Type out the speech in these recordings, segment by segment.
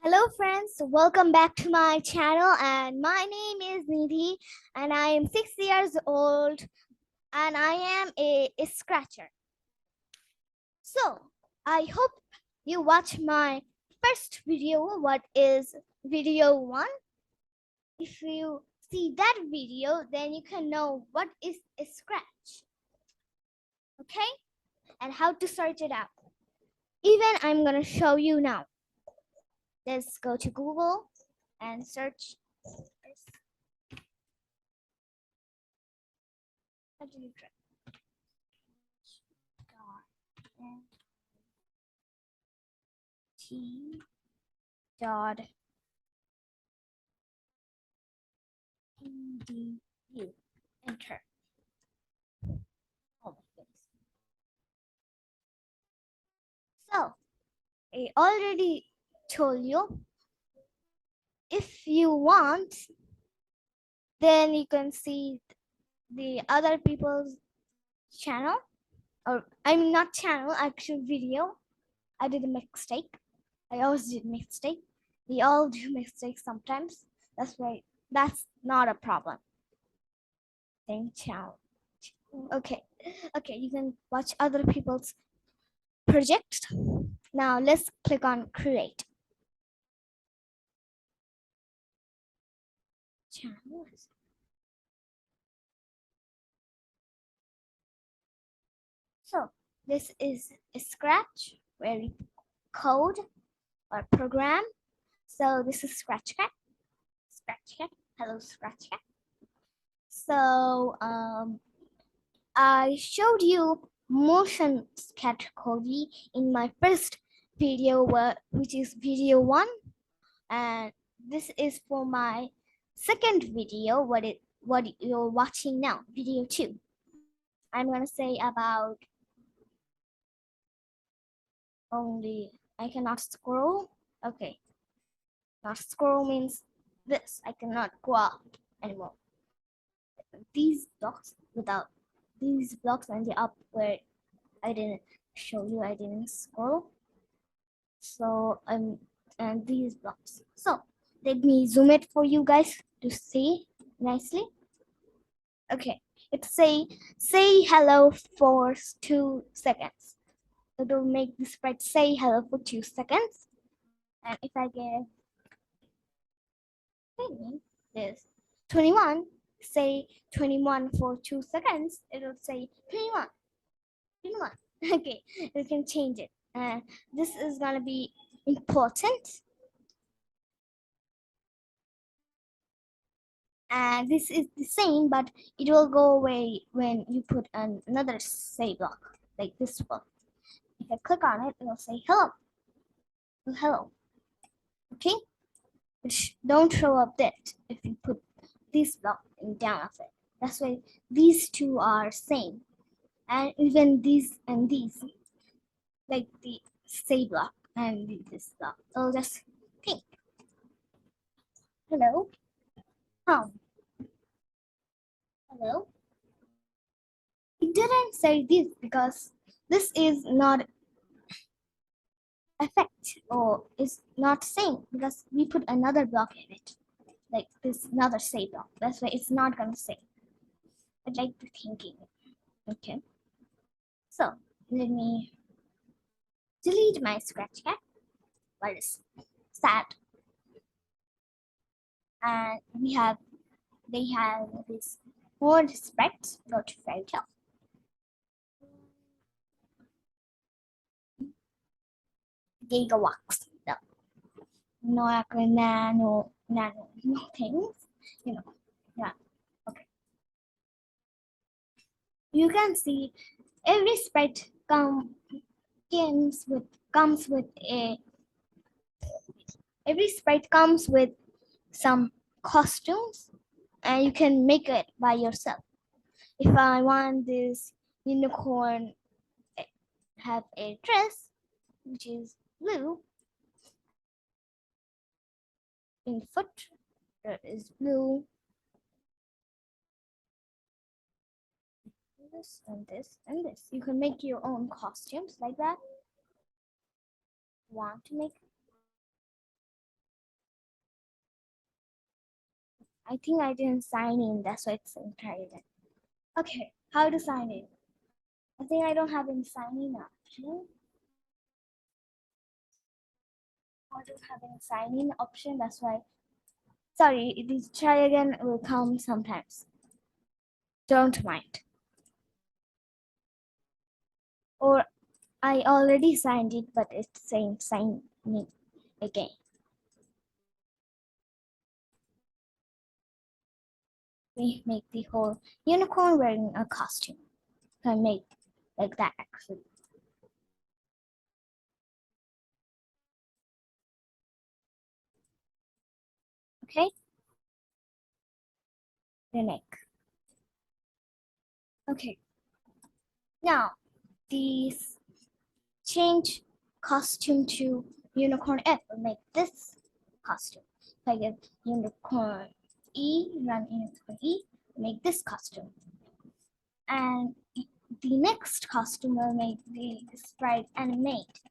Hello friends, welcome back to my channel and my name is Nidhi and I am 6 years old and I am a scratcher. So, I hope you watch my first video, what is video 1. If you see that video, then you can know what is a scratch. Okay? And how to search it out. Even I'm going to show you now. Let's go to Google and search this. How do you try? T dot edu. Enter. Oh my goodness. So I already told you, if you want, then you can see the other people's channel, or I mean not channel, actual video. I did a mistake. I always did mistake. We all do mistakes sometimes. That's right. That's not a problem. Same channel. Okay. Okay, you can watch other people's project. Now let's click on create. Channels. So this is a Scratch where we code or program. So this is Scratchcat. Scratchcat. Hello, Scratchcat. So I showed you motion category in my first video, which is video 1, and this is for my second video, what you're watching now, video 2. I'm gonna say about only I cannot scroll. Okay, not scroll means this. I cannot go up anymore. These blocks without these blocks and the up where I didn't show you, I didn't scroll. So and these blocks. So let me zoom it for you guys to see nicely. Okay, it's say hello for 2 seconds. It will make the sprite say hello for 2 seconds. And if I give this 21, say 21 for 2 seconds, it will say 21. 21. Okay, we can change it. This is gonna be important. And this is the same, but it will go away when you put another say block, like this one. If I click on it, it will say hello. Hello. Okay? Don't show up that if you put this block down of it. That's why these two are same. And even these and these, like the say block and this block. So just pink. Hello. Oh, hello. It didn't say this because this is not effect or is not same because we put another block in it, like this another say block. That's why it's not gonna say. I like the thinking. Okay. So let me delete my scratch cat. What is sad? And they have this word spreads. Go to fairy tale. Gigawatts. No actually nano things. You know. Yeah. Okay. You can see every sprite comes with a every sprite comes with some costumes and you can make it by yourself. If I want this unicorn have a dress which is blue, in the foot there is blue, this and this and this. You can make your own costumes like that. Want to make I think I didn't sign in. That's why it's saying try again. Okay, how to sign in? I think I don't have any sign in option. I don't have any sign in option. That's why. Sorry, this try again will come sometimes. Don't mind. Or I already signed it, but it's saying sign in again. We make the whole unicorn wearing a costume. I make like that actually. Okay, the neck. Okay, now these change costume to unicorn F will make this costume. If I get unicorn E, run unicorn E, make this costume. And the next costume will make the sprite animate.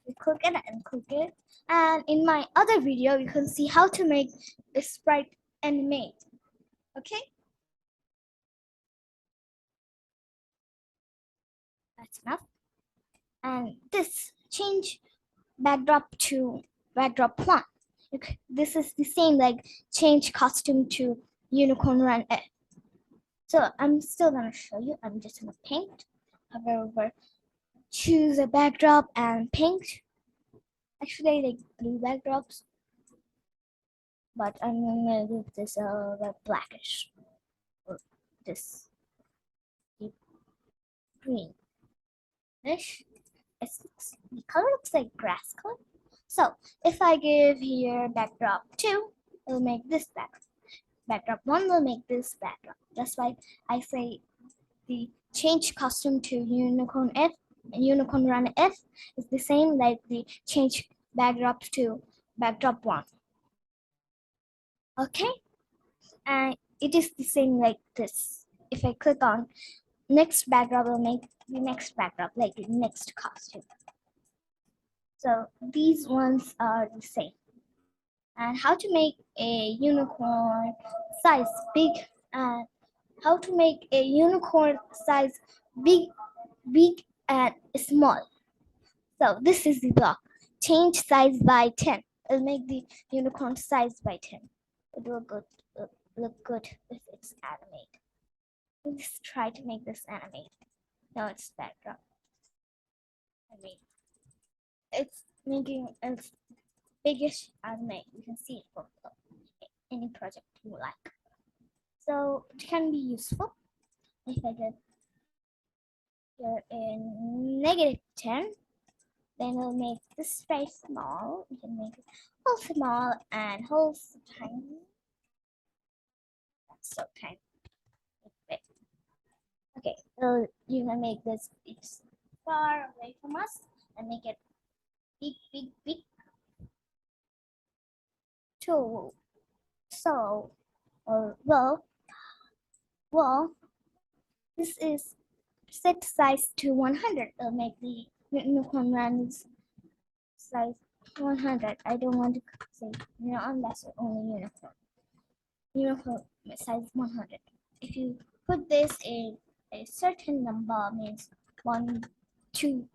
You click it and click it. And in my other video, you can see how to make a sprite animate. Okay? That's enough. And this change backdrop to backdrop 1. This is the same like change costume to unicorn run F. So I'm still gonna show you. I'm just gonna paint. Hover over, choose a backdrop and paint. Actually, I like blue backdrops, but I'm gonna give this a blackish or this deep greenish. The color looks like grass color. So if I give here backdrop 2, it'll make this backdrop. Backdrop 1 will make this backdrop. That's why I say the change costume to unicorn F and unicorn run F is the same like the change backdrop to backdrop 1. Okay, and it is the same like this. If I click on next backdrop, will make the next backdrop like the next costume. So these ones are the same. And how to make a unicorn size big and how to make a unicorn size big and small. So this is the block. Change size by 10. It'll make the unicorn size by 10. It will look good if it's animated. Let's try to make this animate. No, it's backdrop. I mean, it's making a biggish animate. You can see it for any project you like. So it can be useful. If I get here in -10, then we'll make this very small. We can make it whole small and whole tiny. That's so tiny. Okay, so you can make this far away from us and make it big. Too. So, well, this is set size to 100. It'll make the unicorn runs size 100. I don't want to say unless it's only unicorn. Unicorn size 100. If you put this in a certain number, means 1, 2,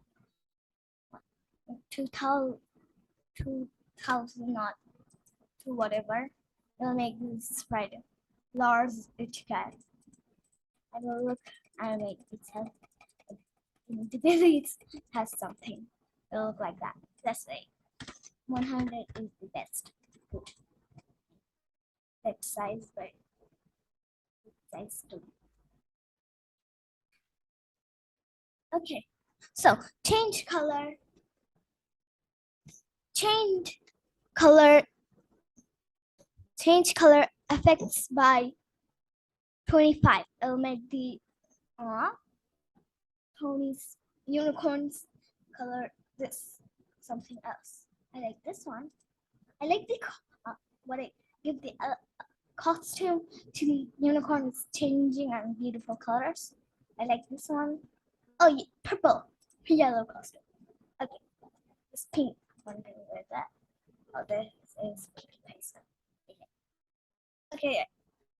2,000, 2,000, not 2 whatever, it'll make this spider large each guy. I will look and make itself. The belly has something. It'll look like that. That's why 100 is the best. Put that size by size 2. Okay, so change color affects by 25. It'll make the Tony's unicorns color this something else. I like this one. I like the what I give the costume to the unicorn is changing and beautiful colors. I like this one. Oh, yeah, purple, yellow costume. Okay, this pink one didn't wear that. Oh, this is pink paste. Okay. Okay,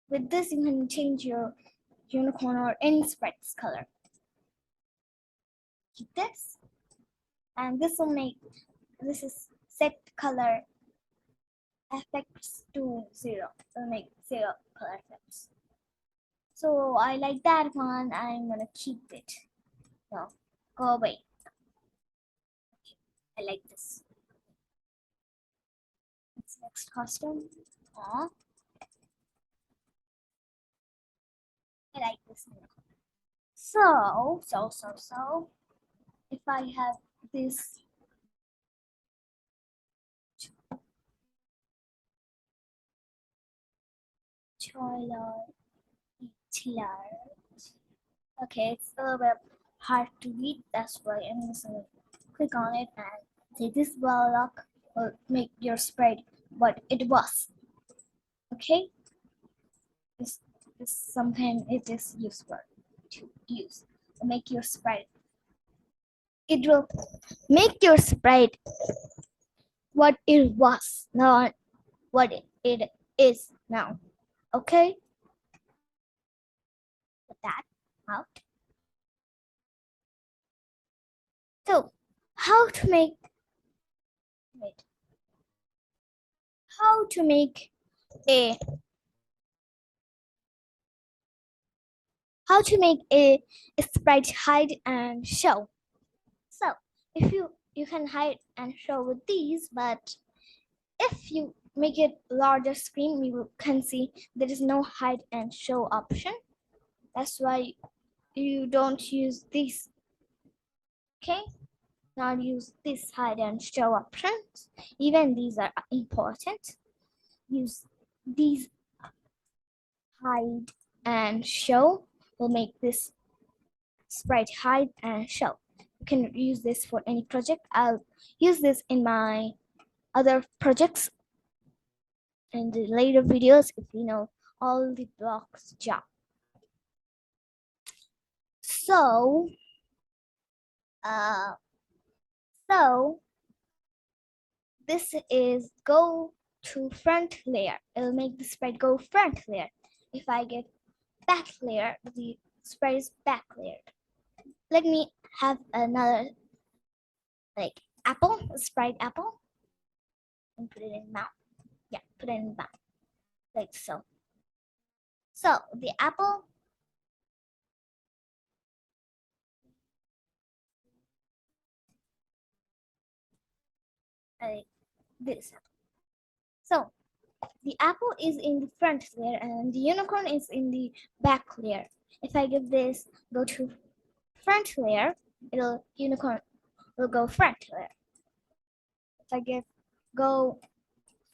with this you can change your unicorn or any sprite's color. Keep this, and this will make this is set color effects to 0. It'll make 0 color effects. So I like that one. I'm gonna keep it. No, go away. I like this. Next costume. Aw, I like this one. So, if I have this Choiler Hitler. Okay, it's a little bit hard to read, that's why I'm just gonna click on it and say this block will make your spread what it was. Okay? This sometimes it is useful to use to make your spread. It will make your spread what it was, not what it is now. Okay? Put that out. So, how to make wait, how to make a sprite hide and show. So if you can hide and show with these, but if you make it larger screen, you can see there is no hide and show option. That's why you don't use this. Okay, not use this hide and show options. Even these are important. Use these hide and show will make this sprite hide and show. You can use this for any project. I'll use this in my other projects in the later videos if you know all the blocks job. So, uh, so this is go to front layer. It'll make the sprite go front layer. If I get back layer, the sprite is back layered. Let me have another like apple, sprite apple, and put it in mouth. Yeah, put it in mouth like so. So the apple like this. So the apple is in the front layer and the unicorn is in the back layer. If I give this go to front layer, unicorn will go front layer. If I give go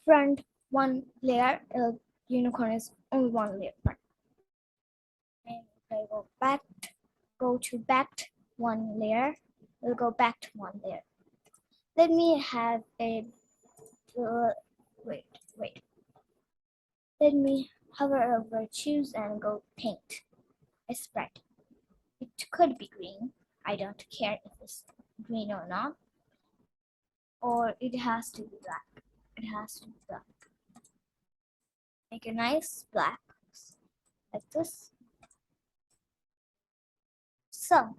front one layer, unicorn is only one layer front. And if I go to back one layer, it'll go back to one layer. Let me have a wait. Let me hover over choose and go paint a spread. It could be green. I don't care if it's green or not. Or it has to be black. It has to be black. Make a nice black like this. So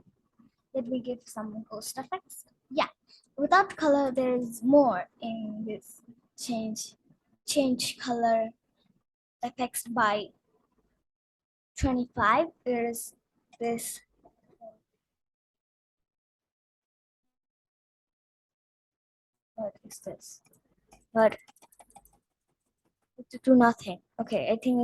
let me give some ghost effects. Yeah, without color, there's more in this change color effects by 25. There's this what is this? But to do nothing. Okay, I think